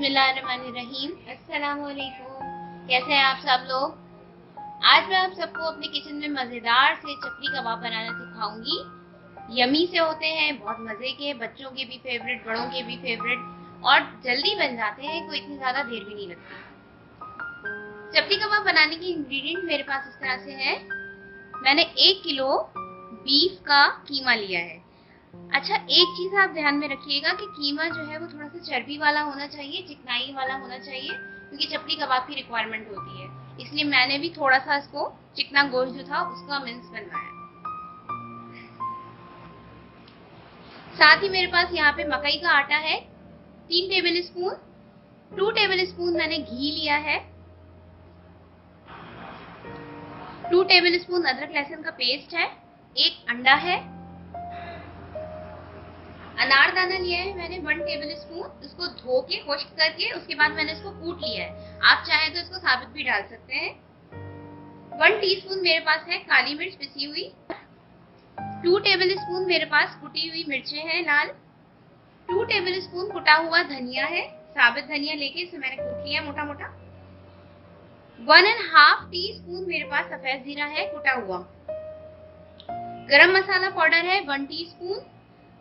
बिस्मिल्लाहिर्रहमानिर्रहीम। अस्सलाम वालेकुम। कैसे हैं आप सब लोग। आज मैं आप सबको अपने किचन में मज़ेदार से चपली कबाब बनाना सिखाऊंगी। यमी से होते हैं, बहुत मज़े के, बच्चों के भी फेवरेट, बड़ों के भी फेवरेट और जल्दी बन जाते हैं, कोई इतनी ज़्यादा देर भी नहीं लगती। चपली कबाब बनाने की इंग्रेडिएंट मेरे पास इस तरह से है। मैंने 1 किलो बीफ का कीमा लिया है। अच्छा, एक चीज आप ध्यान में रखिएगा कि कीमा जो है वो थोड़ा सा चर्बी वाला होना चाहिए, चिकनाई वाला होना चाहिए, क्योंकि चपली कबाब की रिक्वायरमेंट होती है। इसलिए मैंने भी थोड़ा सा इसको चिकना गोश्त जो था उसका मिंस बनवाया। साथ ही मेरे पास यहाँ पे मकई का आटा है 3 टेबल स्पून। 2 टेबल स्पून मैंने घी लिया है। 2 टेबल स्पून अदरक लहसुन का पेस्ट है। 1 अंडा है। अनारदाना लिया है मैंने 1 टेबल स्पून। इसको धो के खुश्क करके उसके बाद मैंने इसको कूट लिया है। आप चाहें तो इसको साबुत भी डाल सकते हैं। 1 टीस्पून मेरे पास है काली मिर्च पिसी हुई। 2 टेबल स्पून मेरे पास कुटी हुई मिर्चें हैं लाल। 2 टेबल स्पून कुटा हुआ धनिया है, साबुत धनिया लेके इसे मैंने कूट लिया मोटा मोटा। 1.5 टीस्पून मेरे पास सफेद जीरा है कुटा हुआ। गरम मसाला पाउडर है 1 टीस्पून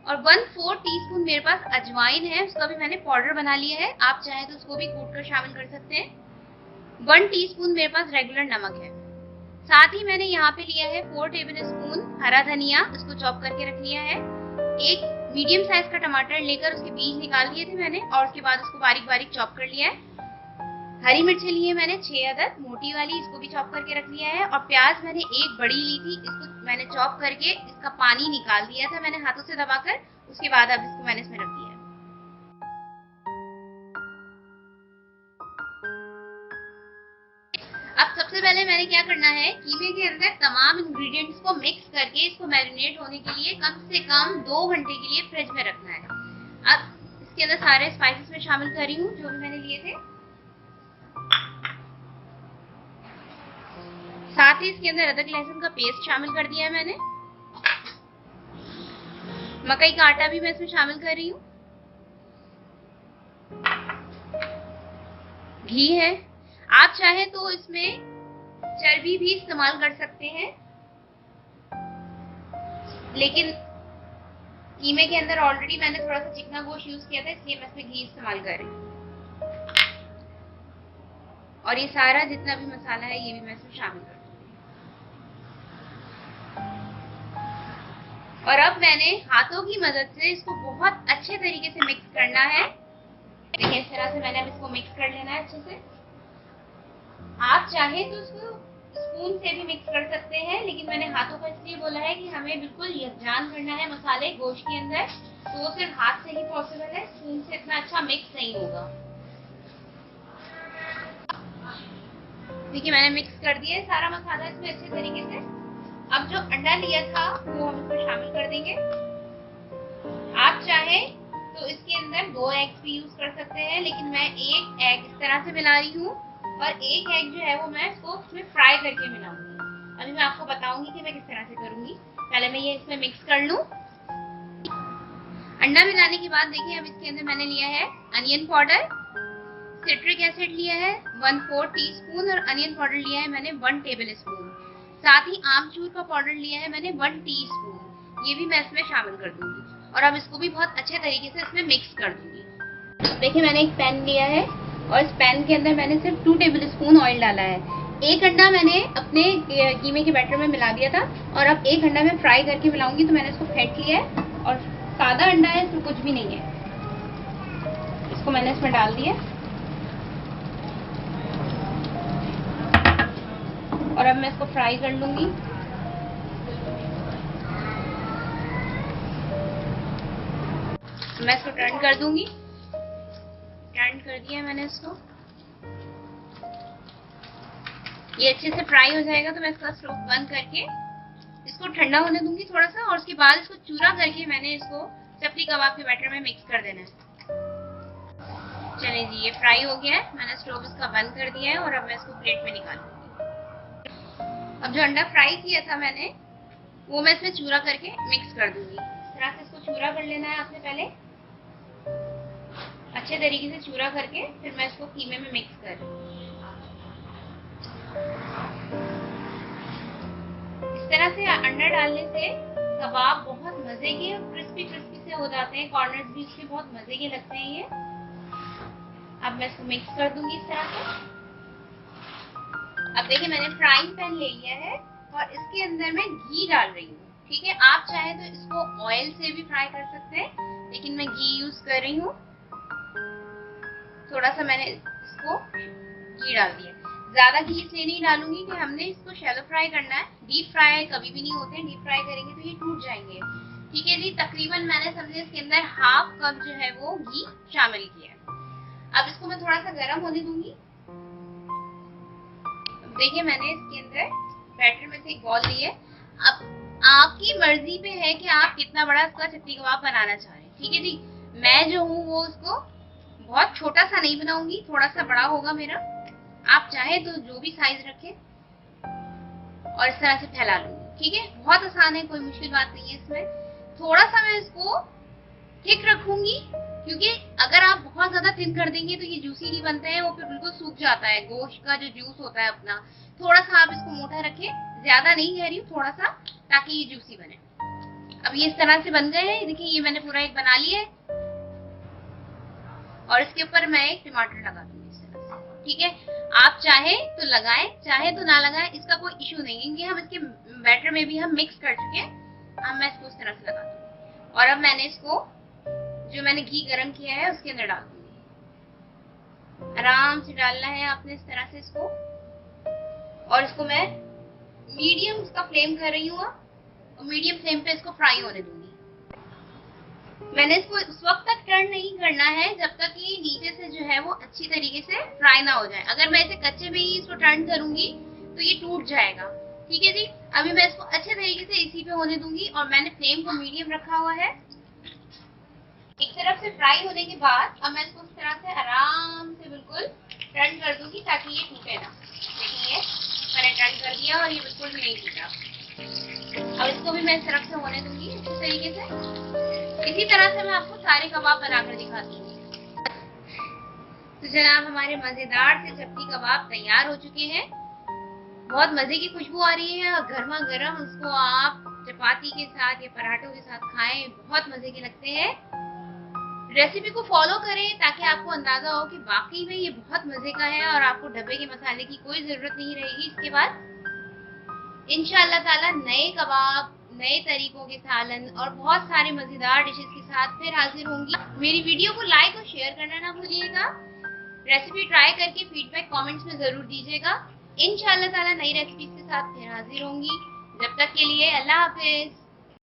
और 1/4 टीस्पून मेरे पास अजवाइन है, उसका भी मैंने पाउडर बना लिया है। आप चाहें तो उसको भी कूट कर शामिल कर सकते हैं। 1 टीस्पून मेरे पास रेगुलर नमक है। साथ ही मैंने यहाँ पे लिया है 4 टेबल स्पून हरा धनिया, इसको चॉप करके रख लिया है। एक मीडियम साइज का टमाटर लेकर उसके बीज निकाल लिए थे मैंने और उसके बाद उसको बारीक बारीक चॉप कर लिया है। हरी मिर्चें ली है मैंने 6 अदद मोटी वाली, इसको भी चॉप करके रख लिया है। और प्याज मैंने 1 बड़ी ली थी, इसको मैंने चॉप करके इसका पानी निकाल दिया था मैंने हाथों से दबाकर। उसके बाद अब इसको मैंने इसमें रख दिया है। अब सबसे पहले मैंने क्या करना है, कीमे के अंदर तमाम इंग्रेडिएंट्स को मिक्स करके इसको मैरिनेट होने के लिए कम से कम 2 घंटे के लिए फ्रिज में रखना है। अब इसके अंदर सारे स्पाइसेस में शामिल कर रही हूँ जो भी मैंने लिए थे। साथ ही इसके अंदर अदरक लहसुन का पेस्ट शामिल कर दिया है मैंने। मकई का आटा भी मैं इसमें शामिल कर रही हूँ। घी है। आप चाहे तो इसमें चर्बी भी इस्तेमाल कर सकते हैं, लेकिन कीमे के अंदर ऑलरेडी मैंने थोड़ा सा चिकना गोश्त यूज किया था, इसलिए मैं इसमें घी इस्तेमाल कर रही हूँ। और ये सारा जितना भी मसाला है ये भी मैं इसमें शामिल कर दूंगी। और अब मैंने हाथों की मदद से इसको बहुत अच्छे तरीके से मिक्स करना है। देखिए इस तरह से मैंने अब इसको मिक्स कर लेना है अच्छे से। आप चाहे तो इसको स्पून से भी मिक्स कर सकते हैं, लेकिन मैंने हाथों का इसलिए बोला है कि हमें बिल्कुल यकजान करना है मसाले गोश्त के अंदर, तो वो सिर्फ हाथ से ही पॉसिबल है, स्पून से इतना अच्छा मिक्स नहीं होगा। देखिए मैंने मिक्स कर दिया है सारा मसाला इसमें अच्छे तरीके से। अब जो अंडा लिया था वो हम इसमें शामिल कर देंगे। आप चाहे तो इसके अंदर 2 एग्स भी यूज कर सकते हैं, लेकिन मैं 1 एग इस तरह से मिला रही हूँ और 1 एग जो है वो मैं इसको इसमें फ्राई करके मिलाऊंगी। अभी मैं आपको बताऊंगी कि मैं किस तरह से करूंगी। पहले मैं ये इसमें मिक्स कर लूं। अंडा मिलाने के बाद देखिए अब इसके अंदर मैंने लिया है अनियन पाउडर, सिट्रिक एसिड लिया है 1/4 टीस्पून और अनियन पाउडर लिया है मैंने 1 टेबल स्पून। साथ ही आमचूर का पाउडर लिया है मैंने 1 टीस्पून, ये भी मैं इसमें शामिल कर दूंगी। और अब इसको भी बहुत अच्छे तरीके से इसमें मिक्स कर दूंगी। देखिए मैंने एक पैन लिया है और इस पैन के अंदर मैंने सिर्फ 2 टेबल स्पून ऑयल डाला है। 1 अंडा मैंने अपने कीमे के बैटर में मिला दिया था और अब 1 अंडा मैं फ्राई करके मिलाऊंगी, तो मैंने इसको फेंट लिया है। और सादा अंडा है, इसमें कुछ भी नहीं है, इसको मैंने इसमें डाल दिया और अब मैं इसको फ्राई कर लूंगी। मैं इसको टर्न कर दूंगी। टर्न कर दिया मैंने इसको। ये अच्छे से फ्राई हो जाएगा तो मैं इसका स्टोव बंद करके इसको ठंडा होने दूंगी थोड़ा सा, और उसके बाद इसको चूरा करके मैंने इसको चपली कबाब के बैटर में मिक्स कर देना है। चलिए जी, ये फ्राई हो गया है, मैंने स्टोव इसका बंद कर दिया है और अब मैं इसको प्लेट में निकालूंगी। अब जो अंडा फ्राई किया था मैंने वो मैं इसमें चूरा करके मिक्स कर दूंगी। इस तरह से इसको चूरा कर लेना है आपने पहले अच्छे तरीके से चूरा करके फिर मैं इसको कीमे में मिक्स कर रही हूँ। इस तरह से अंडा डालने से कबाब बहुत मजे के क्रिस्पी क्रिस्पी से हो जाते हैं, कॉर्नर्स भी इसके बहुत मजे के लगते हैं ये। अब मैं इसको मिक्स कर दूंगी इस तरह से। अब देखिए मैंने फ्राइंग पैन ले लिया है और इसके अंदर मैं घी डाल रही हूँ। ठीक है, आप चाहे तो इसको ऑयल से भी फ्राई कर सकते हैं, लेकिन मैं घी यूज कर रही हूँ। थोड़ा सा मैंने इसको घी डाल दिया, ज्यादा घी इसलिए नहीं डालूंगी कि हमने इसको शैलो फ्राई करना है, डीप फ्राई कभी भी नहीं होते, डीप फ्राई करेंगे तो ये टूट जाएंगे। ठीक है जी, तकरीबन मैंने समझे इसके अंदर हाफ कप जो है वो घी शामिल किया है। अब इसको मैं थोड़ा सा गर्म होने दूंगी। देखिए मैंने इसके अंदर बैटर में से एक बॉल ली है। अब आपकी मर्जी पे है कि आप कितना बड़ा इसका चटनी कबाब बनाना चाह रहे हैं। ठीक है जी, मैं जो हूँ वो उसको बहुत छोटा सा नहीं बनाऊंगी, थोड़ा सा बड़ा होगा मेरा। आप चाहे तो जो भी साइज रखें और इस तरह से फैला लूंगी। ठीक है, बहुत आसान है, कोई मुश्किल बात नहीं है इसमें। थोड़ा सा मैं इसको थिक रखूंगी, क्योंकि अगर आप बहुत ज्यादा थिन कर देंगे तो ये जूसी नहीं बनते हैं, वो फिर बिल्कुल सूख जाता है, गोश्त का जो जूस होता है अपना। थोड़ा सा आप इसको मोटा रखें, ज्यादा नहीं कह रही हूँ, थोड़ा सा, ताकि ये जूसी बने। अब ये इस तरह से बन गए हैं। देखिए ये मैंने पूरा एक बना लिया है और इसके ऊपर मैं एक टमाटर लगा दूंगी इस तरह से। ठीक है, आप चाहे तो लगाएं, चाहे तो ना लगाएं, इसका कोई इशू नहीं है, क्योंकि हम इसके बैटर में भी हम मिक्स कर चुके हैं। अब मैं इसको इस तरह से लगा दूंगी और अब मैंने इसको जो मैंने घी गरम किया है उसके अंदर डाल दूंगी। आराम से डालना है आपने इस तरह से इसको, और इसको मैं मीडियम इसका फ्लेम कर रही हूँ और मीडियम फ्लेम पे इसको फ्राई होने दूंगी। मैंने इसको उस वक्त तक टर्न नहीं करना है जब तक कि नीचे से जो है वो अच्छी तरीके से फ्राई ना हो जाए। अगर मैं इसे कच्चे में ही इसको टर्न करूंगी तो ये टूट जाएगा। ठीक है जी, अभी मैं इसको अच्छे तरीके से इसी पे होने दूंगी और मैंने फ्लेम को मीडियम रखा हुआ है। एक तरफ से फ्राई होने के बाद अब मैं इसको इस तरह से आराम से बिल्कुल टर्न कर दूंगी ताकि ये टूटे ना। देखिए मैंने टर्न कर दिया और ये बिल्कुल भी नहीं टूटा। अब इसको भी मैं इस तरफ से होने दूंगी इसी तरीके से। इसी तरह से मैं आपको सारे कबाब बनाकर दिखाती हूँ। तो जनाब हमारे मजेदार से चपटी कबाब तैयार हो चुके हैं। बहुत मजे की खुशबू आ रही है और गर्मा गर्म उसको आप चपाती के साथ या पराठों के साथ खाएं, बहुत मजे के लगते हैं। रेसिपी को फॉलो करें ताकि आपको अंदाजा हो कि वाकई में ये बहुत मजे का है और आपको डब्बे के मसाले की कोई जरूरत नहीं रहेगी। इसके बाद इंशाअल्लाह ताला नए कबाब, नए तरीकों के सालन और बहुत सारे मजेदार डिशेस के साथ फिर हाजिर होंगी। मेरी वीडियो को लाइक और शेयर करना ना भूलिएगा। रेसिपी ट्राई करके फीडबैक कमेंट्स में जरूर दीजिएगा। इंशाअल्लाह ताला नई रेसिपीज के साथ फिर हाजिर होंगी। जब तक के लिए अल्लाह हाफिज।